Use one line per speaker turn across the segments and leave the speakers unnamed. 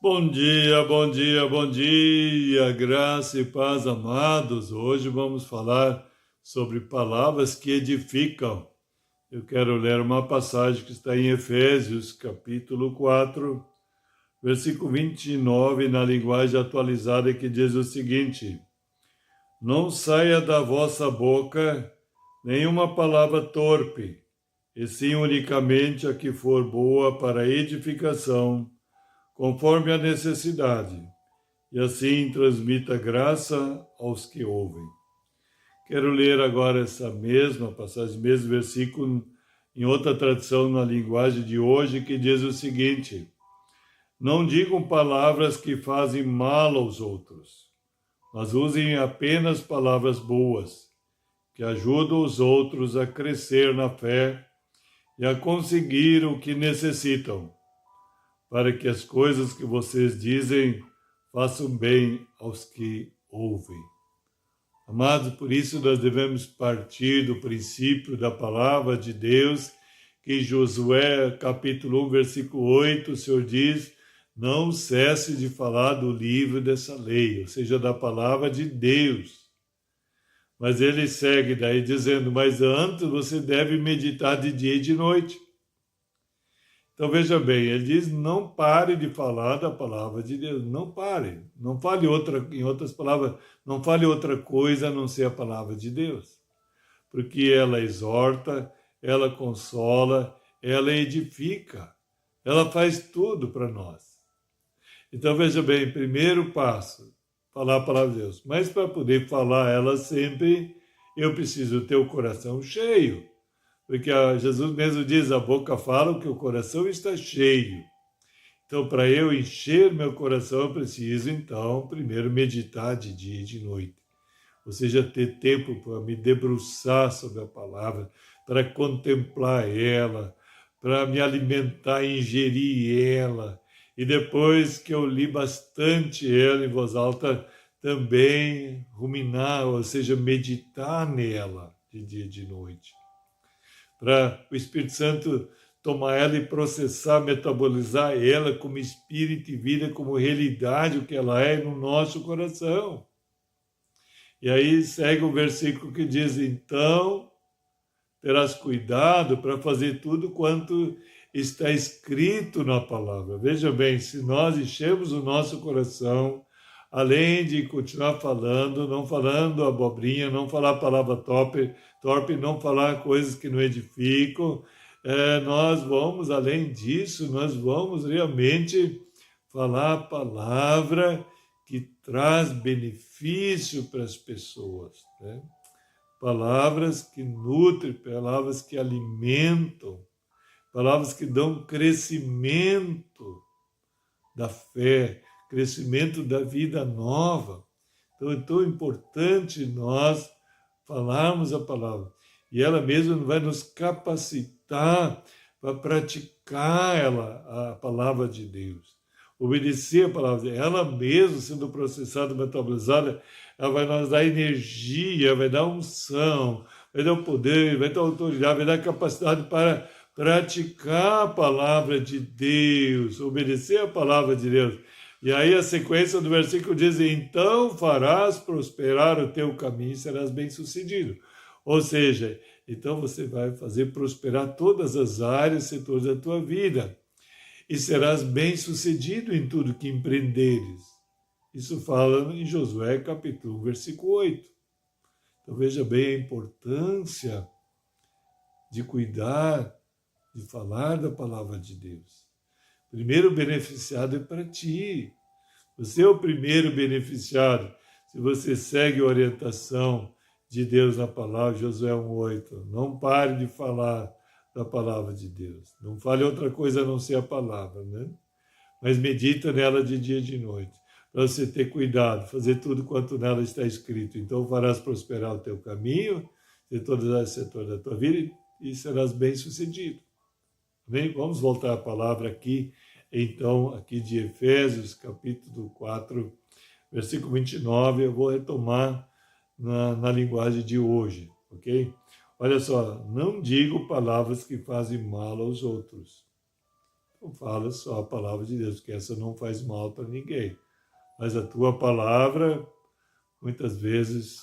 Bom dia, bom dia, bom dia, graça e paz, amados. Hoje vamos falar sobre palavras que edificam. Eu quero ler uma passagem que está em Efésios, capítulo 4, versículo 29, na linguagem atualizada, que diz o seguinte: Não saia da vossa boca nenhuma palavra torpe, e sim unicamente a que for boa para edificação, conforme a necessidade, e assim transmita graça aos que ouvem. Quero ler agora essa mesma passagem, mesmo versículo, em outra tradução na linguagem de hoje, que diz o seguinte: Não digam palavras que fazem mal aos outros, mas usem apenas palavras boas, que ajudam os outros a crescer na fé e a conseguir o que necessitam, para que as coisas que vocês dizem façam bem aos que ouvem. Amados, por isso nós devemos partir do princípio da palavra de Deus, que em Josué capítulo 1, versículo 8, o Senhor diz: não cesse de falar do livro dessa lei, ou seja, da palavra de Deus. Mas ele segue daí dizendo: mas antes você deve meditar de dia e de noite. Então veja bem, ele diz: não pare de falar da palavra de Deus, não pare, não fale outra, em outras palavras, não fale outra coisa a não ser a palavra de Deus, porque ela exorta, ela consola, ela edifica, ela faz tudo para nós. Então veja bem, primeiro passo, falar a palavra de Deus, mas para poder falar ela sempre, eu preciso ter o coração cheio. Porque Jesus mesmo diz: a boca fala o que o coração está cheio. Então, para eu encher meu coração, eu preciso, então, primeiro meditar de dia e de noite. Ou seja, ter tempo para me debruçar sobre a palavra, para contemplar ela, para me alimentar, ingerir ela. E depois que eu li bastante ela em voz alta, também ruminar, ou seja, meditar nela de dia e de noite, para o Espírito Santo tomar ela e processar, metabolizar ela como espírito e vida, como realidade, o que ela é no nosso coração. E aí segue o versículo que diz: então terás cuidado para fazer tudo quanto está escrito na palavra. Veja bem, se nós enchemos o nosso coração, além de continuar falando, não falando abobrinha, não falar palavra torpe, não falar coisas que não edificam, nós vamos, além disso, nós vamos realmente falar a palavra que traz benefício para as pessoas, né? Palavras que nutrem, palavras que alimentam, palavras que dão crescimento da fé, crescimento da vida nova. Então é tão importante nós falarmos a palavra. E ela mesma vai nos capacitar para praticar a palavra de Deus. Obedecer a palavra de Deus. Ela mesma sendo processada, metabolizada, ela vai nos dar energia, vai dar unção, vai dar o poder, vai dar autoridade, vai dar capacidade para praticar a palavra de Deus, obedecer a palavra de Deus. E aí a sequência do versículo diz: então farás prosperar o teu caminho e serás bem-sucedido. Ou seja, então você vai fazer prosperar todas as áreas, setores da tua vida, e serás bem-sucedido em tudo que empreenderes. Isso fala em Josué capítulo 1, versículo 8. Então veja bem a importância de cuidar, de falar da palavra de Deus. Primeiro beneficiado é para ti. Você é o primeiro beneficiado. Se você segue a orientação de Deus na palavra, Josué 1,8. Não pare de falar da palavra de Deus. Não fale outra coisa a não ser a palavra, né? Mas medita nela de dia e de noite, para você ter cuidado, fazer tudo quanto nela está escrito. Então farás prosperar o teu caminho, de todas as setores da tua vida, e serás bem-sucedido. Bem, vamos voltar à palavra aqui, então, aqui de Efésios, capítulo 4, versículo 29, eu vou retomar na linguagem de hoje, ok? Olha só: não digo palavras que fazem mal aos outros. Então fala só a palavra de Deus, porque essa não faz mal para ninguém. Mas a tua palavra, muitas vezes,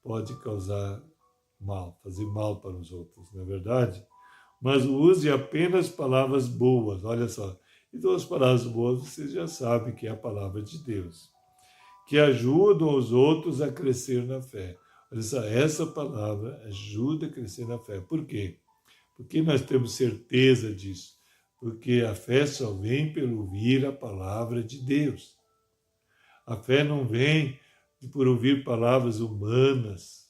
pode causar mal, fazer mal para os outros, não é verdade? Mas use apenas palavras boas, olha só. E duas palavras boas vocês já sabem que é a palavra de Deus, que ajudam os outros a crescer na fé. Olha só, essa palavra ajuda a crescer na fé. Por quê? Porque nós temos certeza disso. Porque a fé só vem pelo ouvir a palavra de Deus. A fé não vem por ouvir palavras humanas,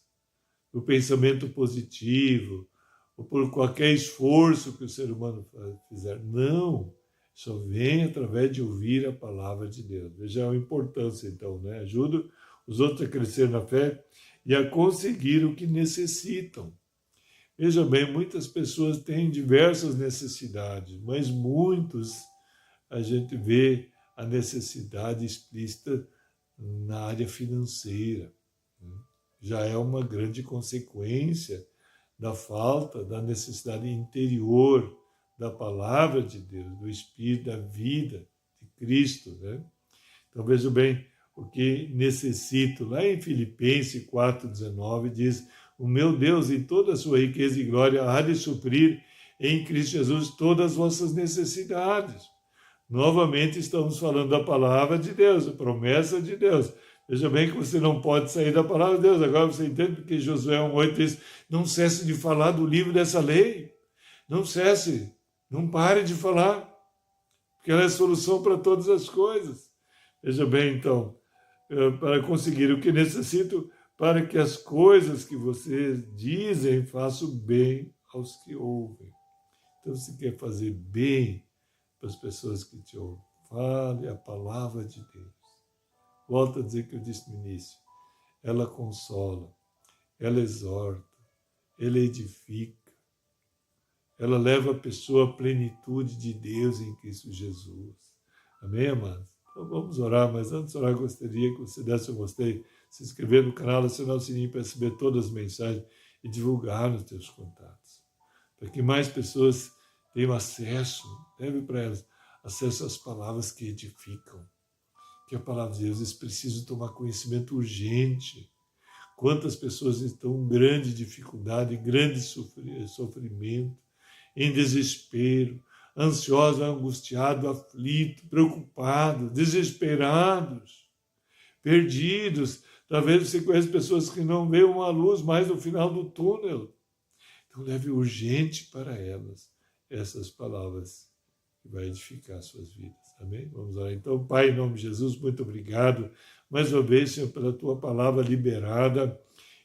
o pensamento positivo, ou por qualquer esforço que o ser humano fizer. Não, só vem através de ouvir a palavra de Deus. Veja a importância, então, né? Ajuda os outros a crescer na fé e a conseguir o que necessitam. Veja bem, muitas pessoas têm diversas necessidades, mas muitos a gente vê a necessidade explícita na área financeira. Já é uma grande consequência da falta da necessidade interior da palavra de Deus, do Espírito, da vida de Cristo, né? Então veja bem, o que necessito, lá em Filipenses 4,19 diz: o meu Deus, em toda a sua riqueza e glória, há de suprir em Cristo Jesus todas as vossas necessidades. Novamente estamos falando da palavra de Deus, a promessa de Deus. Veja bem que você não pode sair da palavra de Deus. Agora você entende porque Josué 1,8 diz: não cesse de falar do livro dessa lei. Não cesse, não pare de falar, porque ela é a solução para todas as coisas. Veja bem, então, para conseguir o que necessito, para que as coisas que vocês dizem façam bem aos que ouvem. Então, se quer fazer bem para as pessoas que te ouvem, fale a palavra de Deus. Volto a dizer que eu disse no início, ela consola, ela exorta, ela edifica, ela leva a pessoa à plenitude de Deus em Cristo Jesus. Amém, amados? Então vamos orar, mas antes de orar, eu gostaria que você desse um gostei, se inscrever no canal, acionar o sininho para receber todas as mensagens e divulgar nos teus contatos. Para que mais pessoas tenham acesso, leve para elas acesso às palavras que edificam. Que a palavra de Deus, eles precisam tomar conhecimento urgente. Quantas pessoas estão em grande dificuldade, em grande sofrimento, em desespero, ansiosos, angustiados, aflitos, preocupados, desesperados, perdidos. Talvez você conheça pessoas que não veem uma luz mais no final do túnel. Então leve urgente para elas essas palavras que vai edificar suas vidas. Amém? Vamos lá. Então, Pai, em nome de Jesus, muito obrigado mais uma vez, Senhor, pela Tua palavra liberada.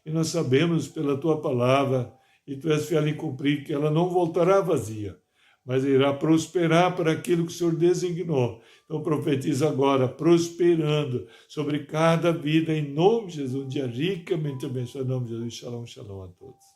E nós sabemos pela Tua palavra, e Tu és fiel em cumprir, que ela não voltará vazia, mas irá prosperar para aquilo que o Senhor designou. Então, profetiza agora, prosperando sobre cada vida, em nome de Jesus, um dia ricamente abençoado, em nome de Jesus. Shalom, shalom a todos.